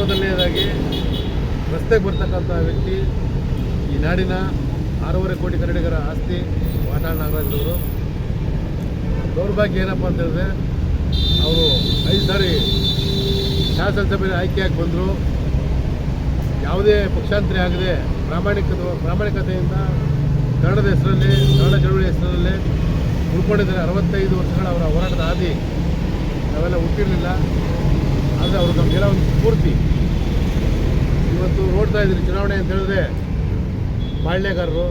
ಮೊದಲನೇದಾಗಿ ರಸ್ತೆಗೆ ಬರ್ತಕ್ಕಂಥ ವ್ಯಕ್ತಿ ಈ ನಾಡಿನ 6.5 ಕೋಟಿ ಕನ್ನಡಿಗರ ಆಸ್ತಿ ವಾಟಾಳ್ ನಾಗರಾಜರವರು. ದೌರ್ಭಾಗ್ಯ ಏನಪ್ಪ ಅಂತ ಹೇಳಿದ್ರೆ ಅವರು 5 ಸಾರಿ ಶಾಸನಸಭೆಯಲ್ಲಿ ಆಯ್ಕೆಯಾಗಿ ಬಂದರು. ಯಾವುದೇ ಪಕ್ಷಾಂತರ ಆಗದೆ ಪ್ರಾಮಾಣಿಕತೆಯಿಂದ ಕನ್ನಡದ ಹೆಸರಲ್ಲಿ, ಕನ್ನಡ ಚಳವಳಿ ಹೆಸರಲ್ಲಿ ಉಳ್ಕೊಂಡಿದ್ದಾರೆ. 65 ವರ್ಷಗಳ ಅವರ ಹೋರಾಟದ ಹಾದಿ ನಾವೆಲ್ಲ ಹುಟ್ಟಿರಲಿಲ್ಲ. ಆದರೆ ಅವರು ನಮಗೆಲ್ಲ ಒಂದು ಸ್ಫೂರ್ತಿ. ಇವತ್ತು ನೋಡ್ತಾ ಇದ್ದೀರಿ, ಚುನಾವಣೆ ಅಂತ ಹೇಳಿದ್ರೆ ಬಾಳ್ಯಗಾರರು,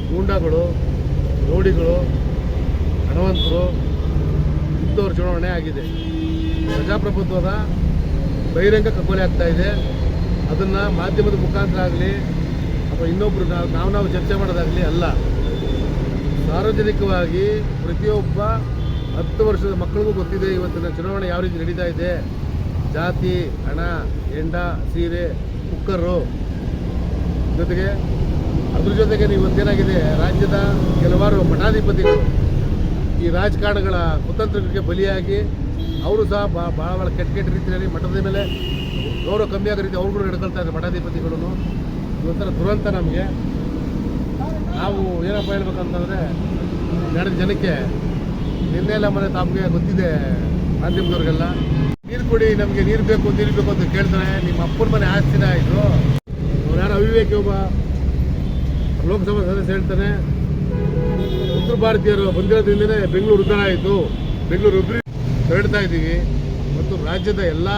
ಗೂಂಡಾಗಳು, ರೌಡಿಗಳು, ಹಣವಂತರು ಇಂಥವ್ರ ಚುನಾವಣೆ ಆಗಿದೆ. ಪ್ರಜಾಪ್ರಭುತ್ವದ ಬಹಿರಂಗ ಕಗ್ಗೊಲೆ ಆಗ್ತಾ ಇದೆ. ಅದನ್ನು ಮಾಧ್ಯಮದ ಮುಖಾಂತರ ಆಗಲಿ ಅಥವಾ ಇನ್ನೊಬ್ಬರು ನಾವು ಚರ್ಚೆ ಮಾಡೋದಾಗಲಿ ಅಲ್ಲ, ಸಾರ್ವಜನಿಕವಾಗಿ ಪ್ರತಿಯೊಬ್ಬ 10 ವರ್ಷದ ಮಕ್ಕಳಿಗೂ ಗೊತ್ತಿದೆ ಇವತ್ತಿನ ಚುನಾವಣೆ ಯಾವ ರೀತಿ ನಡೀತಾ ಇದೆ. ಜಾತಿ, ಹಣ, ಹೆಂಡ, ಸೀರೆ, ಕುಕ್ಕರು ಜೊತೆಗೆ ಅದ್ರ ಜೊತೆಗೆ ಇವತ್ತೇನಾಗಿದೆ, ರಾಜ್ಯದ ಕೆಲವಾರು ಮಠಾಧಿಪತಿಗಳು ಈ ರಾಜಕಾರಣಗಳ ಕುತಂತ್ರಗಳಿಗೆ ಬಲಿಯಾಗಿ ಅವರು ಸಹ ಭಾಳ ಕೆಟ್ಟ ರೀತಿಯಲ್ಲಿ ಮಠದ ಮೇಲೆ ಗೌರವ ಕಮ್ಮಿ ಆಗೋ ರೀತಿ ಅವ್ರುಗಳು ನಡ್ಕೊಳ್ತಾ ಇದ್ದಾರೆ. ಮಠಾಧಿಪತಿಗಳು ಇವತ್ತರ ದುರಂತ. ನಮಗೆ ನಾವು ಏನಪ್ಪ ಹೇಳ್ಬೇಕಂತಂದರೆ, ನಡೆದ ಜನಕ್ಕೆ ನಿನ್ನೆಲ್ಲ ಮನೆ ತಮಗೆ ಗೊತ್ತಿದೆ, ಮಾಧ್ಯಮದವ್ರಿಗೆಲ್ಲ ನೀರು ಕೊಡಿ, ನಮಗೆ ನೀರು ಬೇಕು ಅಂತ ಕೇಳ್ತಾರೆ. ನಿಮ್ಮ ಅಪ್ಪನ ಮನೆ ಆಸ್ತಿನ ಆಯಿತು. ಅವ್ರು ಯಾರು ಅವಿವೇಕಿ ಒಬ್ಬ ಲೋಕಸಭಾ ಸದಸ್ಯ ಹೇಳ್ತಾನೆ, ಉತ್ತರ ಭಾರತೀಯರು ಬಂದಿರೋದ್ರಿಂದಲೇ ಬೆಂಗಳೂರು ಉದ್ಧಾರ ಆಯಿತು, ಬೆಂಗಳೂರು ಒಬ್ಬರು ಹೊರಡ್ತಾ ಇದ್ದೀವಿ ಮತ್ತು ರಾಜ್ಯದ ಎಲ್ಲ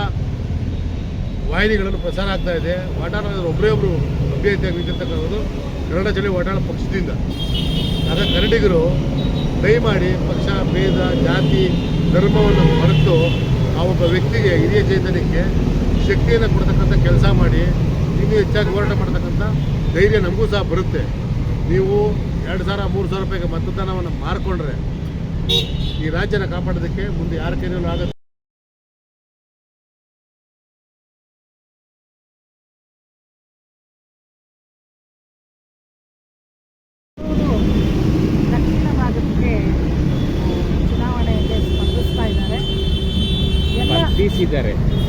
ವಾಹಿನಿಗಳನ್ನು ಪ್ರಸಾರ ಆಗ್ತಾ ಇದೆ. ವಾಟಾಳ ಒಬ್ಬರೇ ಒಬ್ಬರು ಅಭ್ಯರ್ಥಿಯಾಗಿ ನಿಂತಿರ್ತಕ್ಕಂಥದ್ದು ಕನ್ನಡ ಚಳವಳಿ ವಾಟಾಳ ಪಕ್ಷದಿಂದ. ಆಗ ಕನ್ನಡಿಗರು ದಯಮಾಡಿ ಪಕ್ಷ ಭೇದ, ಜಾತಿ, ಧರ್ಮವನ್ನು ಮರೆತು ಆ ಒಬ್ಬ ವ್ಯಕ್ತಿಗೆ, ಹಿರಿಯ ಚೈತನ್ಯಕ್ಕೆ ಶಕ್ತಿಯನ್ನು ಕೊಡ್ತಕ್ಕಂಥ ಕೆಲಸ ಮಾಡಿ ಇನ್ನೂ ಹೆಚ್ಚಾಗಿ ಹೋರಾಟ ಮಾಡ್ತಕ್ಕಂಥ ಧೈರ್ಯ ನಮಗೂ ಸಹ ಬರುತ್ತೆ. ನೀವು 2,000-3,000 ರೂಪಾಯಿಗೆ ಮತದಾನವನ್ನು ಮಾರ್ಕೊಂಡ್ರೆ ಈ ರಾಜ್ಯನ ಕಾಪಾಡೋದಕ್ಕೆ ಮುಂದೆ ಯಾರ ಕೈಯಲ್ಲೂ ಆಗುತ್ತೆ. ದಕ್ಷಿಣ ಭಾಗಕ್ಕೆ ಚುನಾವಣೆಯಲ್ಲಿ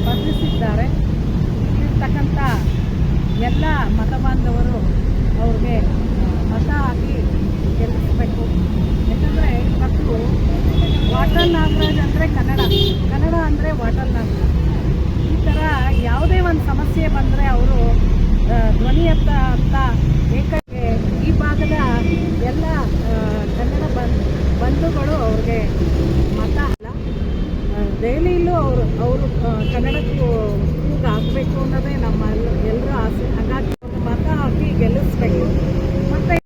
ಸ್ಪರ್ಧಿಸಿದ್ದಾರೆ. ಇಲ್ಲಿರ್ತಕ್ಕಂಥ ಎಲ್ಲ ಮತ ಬಾಂಧವರು ಅವ್ರಿಗೆ ಮತ ಹಾಕಿ ಗೆಲ್ಲಿಸಬೇಕು. ಯಾಕಂದರೆ ಇವತ್ತು ವಾಟಾಳ್ ನಾಗರಾಜ್ ಅಂದರೆ ಕನ್ನಡ ಅಂದರೆ ವಾಟಾಳ್ ನಾಗರಾಜ್. ಈ ಥರ ಯಾವುದೇ ಒಂದು ಸಮಸ್ಯೆ ಬಂದರೆ ಅವರು ಧ್ವನಿ ಅಂತ ಏಕಕ್ಕೆ ಈ ಭಾಗದ ಎಲ್ಲ ಕನ್ನಡ ಬಂಧುಗಳು ಅವ್ರಿಗೆ ಮತ ಅಲ್ಲ, ದೆಹಲಿಯಲ್ಲೂ ಅವರು ಕನ್ನಡಕ್ಕೂ ಆಗಬೇಕು ಅನ್ನೋದೇ ನಮ್ಮ ಎಲ್ಲರ ಆಸೆ. ಹಾಗಾಗಿ ಮತ ಹಾಕಿ ಗೆಲ್ಲಿಸ್ಬೇಕು. ಮತ್ತು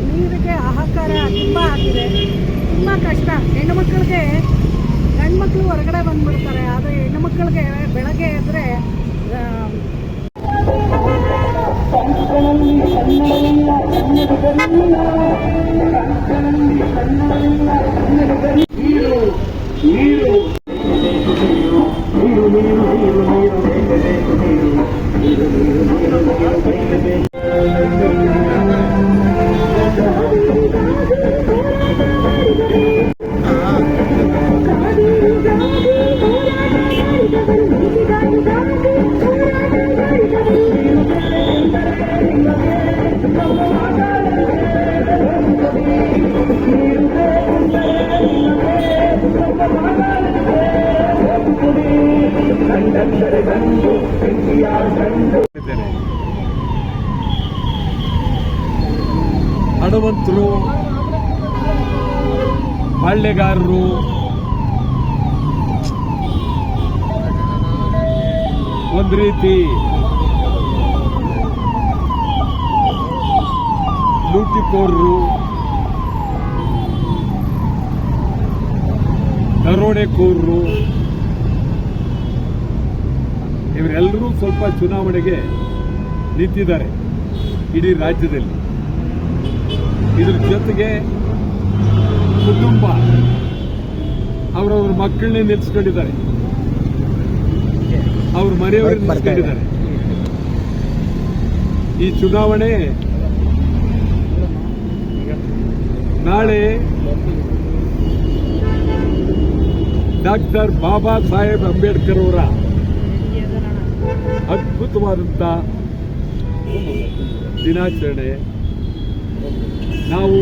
ನೀರಿಗೆ ಹಾಹಾಕಾರ ತುಂಬ ಆಗಿದೆ, ತುಂಬ ಕಷ್ಟ. ಹೆಣ್ಣುಮಕ್ಕಳಿಗೆ, ಗಂಡು ಹೊರಗಡೆ ಬಂದುಬಿಡ್ತಾರೆ, ಆದರೆ ಹೆಣ್ಣುಮಕ್ಕಳಿಗೆ ಬೆಳಗ್ಗೆ ಎದ್ದರೆ ಹಣವಂತರು, ಬಾಳ್ಯಗಾರರು, ಒಂದು ರೀತಿ ಲೂಟಿಕೋರರು, ದರೋಡೆಕೋರರು, ಇವರೆಲ್ಲರೂ ಸ್ವಲ್ಪ ಚುನಾವಣೆಗೆ ನಿಂತಿದ್ದಾರೆ ಇಡೀ ರಾಜ್ಯದಲ್ಲಿ. ಇದ್ರ ಜೊತೆಗೆ ಕುಟುಂಬ ಅವರವ್ರ ಮಕ್ಕಳನ್ನೇ ನಿಲ್ಲಿಸ್ಕೊಂಡಿದ್ದಾರೆ, ಅವ್ರ ಮನೆಯವ್ರನ್ನ ನಿಲ್ಲಿಸ್ಕೊಂಡಿದ್ದಾರೆ. ಈ ಚುನಾವಣೆ ನಾಳೆ ಡಾಕ್ಟರ್ ಬಾಬಾ ಸಾಹೇಬ್ ಅಂಬೇಡ್ಕರ್ ಅವರ ಅದ್ಭುತವಾದಂಥ ದಿನಾಚರಣೆ. ನಾವು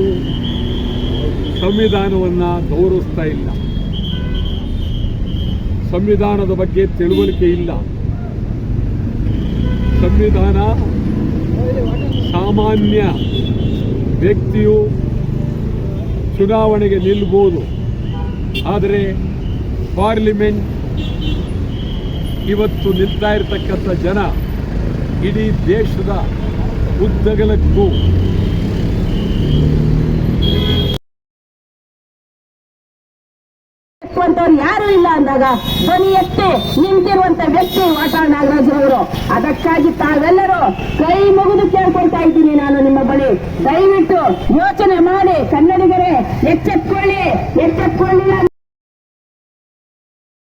ಸಂವಿಧಾನವನ್ನು ಗೌರವಿಸ್ತಾ ಇಲ್ಲ, ಸಂವಿಧಾನದ ಬಗ್ಗೆ ತಿಳುವಳಿಕೆ ಇಲ್ಲ. ಸಂವಿಧಾನ ಸಾಮಾನ್ಯ ವ್ಯಕ್ತಿಯು ಚುನಾವಣೆಗೆ ನಿಲ್ಲಬಹುದು, ಆದರೆ ಪಾರ್ಲಿಮೆಂಟ್ ಇವತ್ತು ನಿಲ್ತಾ ಇರತಕ್ಕಂಥ ಜನ ಇಡೀ ದೇಶದ ಉದ್ದಗಲಕ್ಕೂ ಯಾರು ಇಲ್ಲ ಅಂದಾಗ ಧ್ವನಿ ಎತ್ತಿ ನಿಂತಿರುವಂತ ವ್ಯಕ್ತಿ ವಾಟಾಳ್ ನಾಗರಾಜ್ ಅವರು. ಅದಕ್ಕಾಗಿ ತಾವೆಲ್ಲರೂ ಕೈ ಮುಗಿದು ಕೇಳ್ಕೊಳ್ತಾ ಇದ್ದೀನಿ ನಾನು ನಿಮ್ಮ ಬಳಿ, ದಯವಿಟ್ಟು ಯೋಚನೆ ಮಾಡಿ ಕನ್ನಡಿಗರೇ, ಎಚ್ಚೆತ್ಕೊಳ್ಳಿ.